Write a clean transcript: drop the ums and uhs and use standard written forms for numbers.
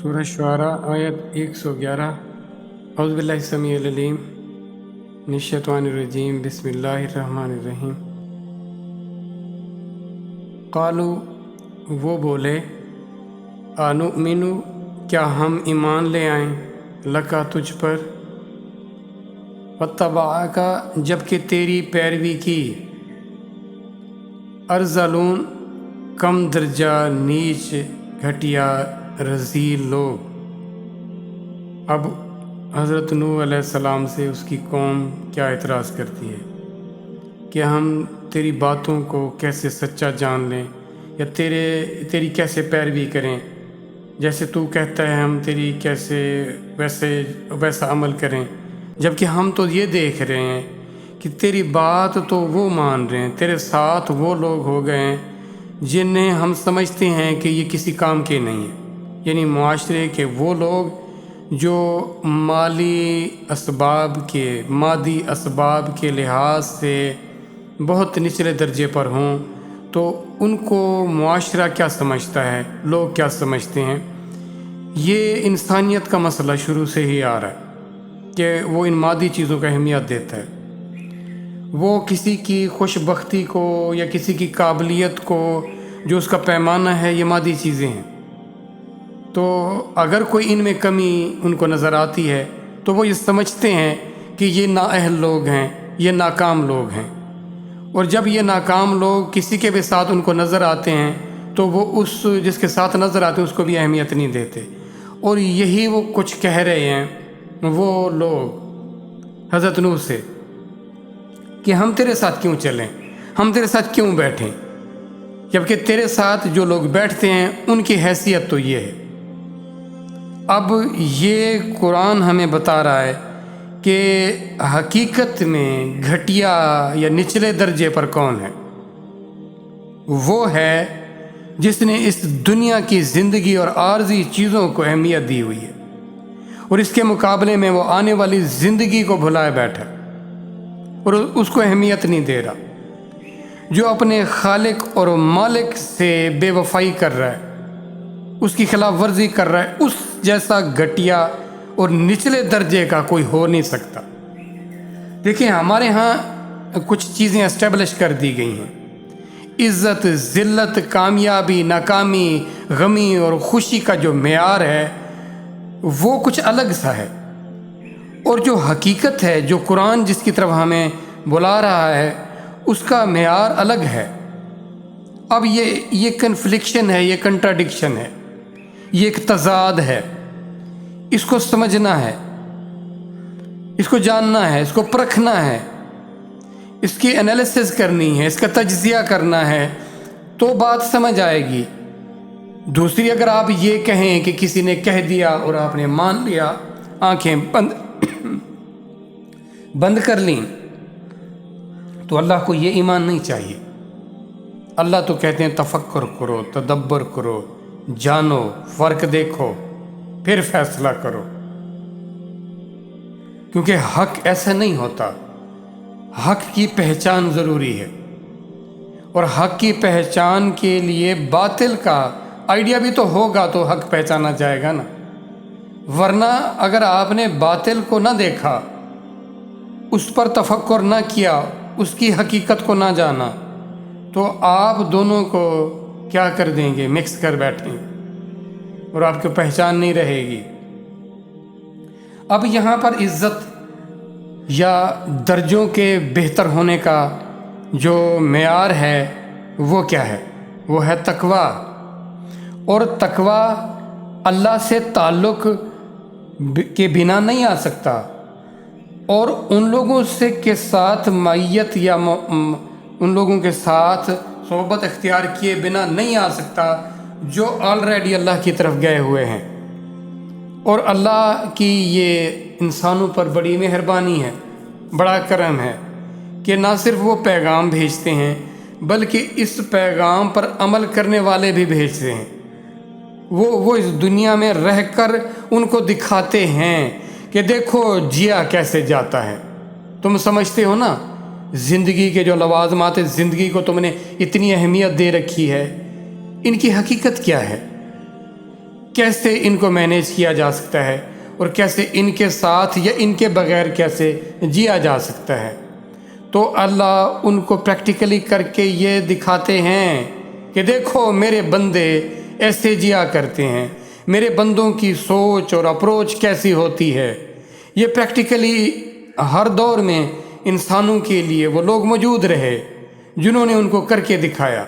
سورہ شعراء آیت 111 اعوذ باللہ السمیع العلیم من الشیطان الرجیم بسم اللہ الرحمن الرحیم۔ قالو وہ بولے انؤمن کیا ہم ایمان لے آئیں لکا تجھ پر واتبعک جبکہ تیری پیروی کی ارذلون کم درجہ نیچ گھٹیا رذیل لوگ۔ اب حضرت نوح علیہ السلام سے اس کی قوم کیا اعتراض کرتی ہے کہ ہم تیری باتوں کو کیسے سچا جان لیں یا تیری کیسے پیروی کریں، جیسے تو کہتا ہے ہم تیری کیسے ویسا عمل کریں، جبکہ ہم تو یہ دیکھ رہے ہیں کہ تیری بات تو وہ مان رہے ہیں، تیرے ساتھ وہ لوگ ہو گئے ہیں جنہیں ہم سمجھتے ہیں کہ یہ کسی کام کے نہیں ہیں، یعنی معاشرے کے وہ لوگ جو مادی اسباب کے لحاظ سے بہت نچلے درجے پر ہوں، تو ان کو معاشرہ کیا سمجھتا ہے، لوگ کیا سمجھتے ہیں۔ یہ انسانیت کا مسئلہ شروع سے ہی آ رہا ہے کہ وہ ان مادی چیزوں کا اہمیت دیتا ہے، وہ کسی کی خوش بختی کو یا کسی کی قابلیت کو جو اس کا پیمانہ ہے یہ مادی چیزیں ہیں، تو اگر کوئی ان میں کمی ان کو نظر آتی ہے تو وہ یہ سمجھتے ہیں کہ یہ نااہل لوگ ہیں، یہ ناکام لوگ ہیں، اور جب یہ ناکام لوگ کسی کے بھی ساتھ ان کو نظر آتے ہیں تو وہ اس جس کے ساتھ نظر آتے ہیں اس کو بھی اہمیت نہیں دیتے، اور یہی وہ کچھ کہہ رہے ہیں وہ لوگ حضرت نوح سے کہ ہم تیرے ساتھ کیوں چلیں، ہم تیرے ساتھ کیوں بیٹھیں، جبکہ تیرے ساتھ جو لوگ بیٹھتے ہیں ان کی حیثیت تو یہ ہے۔ اب یہ قرآن ہمیں بتا رہا ہے کہ حقیقت میں گھٹیا یا نچلے درجے پر کون ہے، وہ ہے جس نے اس دنیا کی زندگی اور عارضی چیزوں کو اہمیت دی ہوئی ہے، اور اس کے مقابلے میں وہ آنے والی زندگی کو بھلائے بیٹھا اور اس کو اہمیت نہیں دے رہا، جو اپنے خالق اور مالک سے بے وفائی کر رہا ہے، اس کی خلاف ورزی کر رہا ہے، اس جیسا گھٹیا اور نچلے درجے کا کوئی ہو نہیں سکتا۔ دیکھیں ہمارے ہاں کچھ چیزیں اسٹیبلش کر دی گئی ہیں، عزت، ذلت، کامیابی، ناکامی، غمی اور خوشی کا جو معیار ہے وہ کچھ الگ سا ہے، اور جو حقیقت ہے، جو قرآن جس کی طرف ہمیں بلا رہا ہے اس کا معیار الگ ہے۔ اب یہ کنفلکشن ہے، یہ کنٹراڈکشن ہے، یہ ایک تضاد ہے، اس کو سمجھنا ہے، اس کو جاننا ہے، اس کو پرکھنا ہے، اس کی انالیسس کرنی ہے، اس کا تجزیہ کرنا ہے تو بات سمجھ آئے گی۔ دوسری اگر آپ یہ کہیں کہ کسی نے کہہ دیا اور آپ نے مان لیا، آنکھیں بند کر لیں، تو اللہ کو یہ ایمان نہیں چاہیے۔ اللہ تو کہتے ہیں تفکر کرو، تدبر کرو، جانو، فرق دیکھو، پھر فیصلہ کرو، کیونکہ حق ایسا نہیں ہوتا، حق کی پہچان ضروری ہے، اور حق کی پہچان کے لیے باطل کا آئیڈیا بھی تو ہوگا تو حق پہچانا جائے گا نا، ورنہ اگر آپ نے باطل کو نہ دیکھا، اس پر تفکر نہ کیا، اس کی حقیقت کو نہ جانا، تو آپ دونوں کو کیا کر دیں گے، مکس کر بیٹھیں، اور آپ کی پہچان نہیں رہے گی۔ اب یہاں پر عزت یا درجوں کے بہتر ہونے کا جو معیار ہے وہ کیا ہے، وہ ہے تقویٰ، اور تقویٰ اللہ سے تعلق کے بنا نہیں آ سکتا، اور ان لوگوں سے کے ساتھ معیت یا ان لوگوں کے ساتھ صحبت اختیار کیے بنا نہیں آ سکتا جو آلریڈی اللہ کی طرف گئے ہوئے ہیں۔ اور اللہ کی یہ انسانوں پر بڑی مہربانی ہے، بڑا کرم ہے کہ نہ صرف وہ پیغام بھیجتے ہیں بلکہ اس پیغام پر عمل کرنے والے بھی بھیجتے ہیں، وہ اس دنیا میں رہ کر ان کو دکھاتے ہیں کہ دیکھو جیا کیسے جاتا ہے، تم سمجھتے ہو نا زندگی کے جو لوازمات زندگی کو تم نے اتنی اہمیت دے رکھی ہے، ان کی حقیقت کیا ہے، کیسے ان کو مینیج کیا جا سکتا ہے اور کیسے ان کے ساتھ یا ان کے بغیر کیسے جیا جا سکتا ہے۔ تو اللہ ان کو پریکٹیکلی کر کے یہ دکھاتے ہیں کہ دیکھو میرے بندے ایسے جیا کرتے ہیں، میرے بندوں کی سوچ اور اپروچ کیسی ہوتی ہے۔ یہ پریکٹیکلی ہر دور میں انسانوں کے لیے وہ لوگ موجود رہے جنہوں نے ان کو کر کے دکھایا۔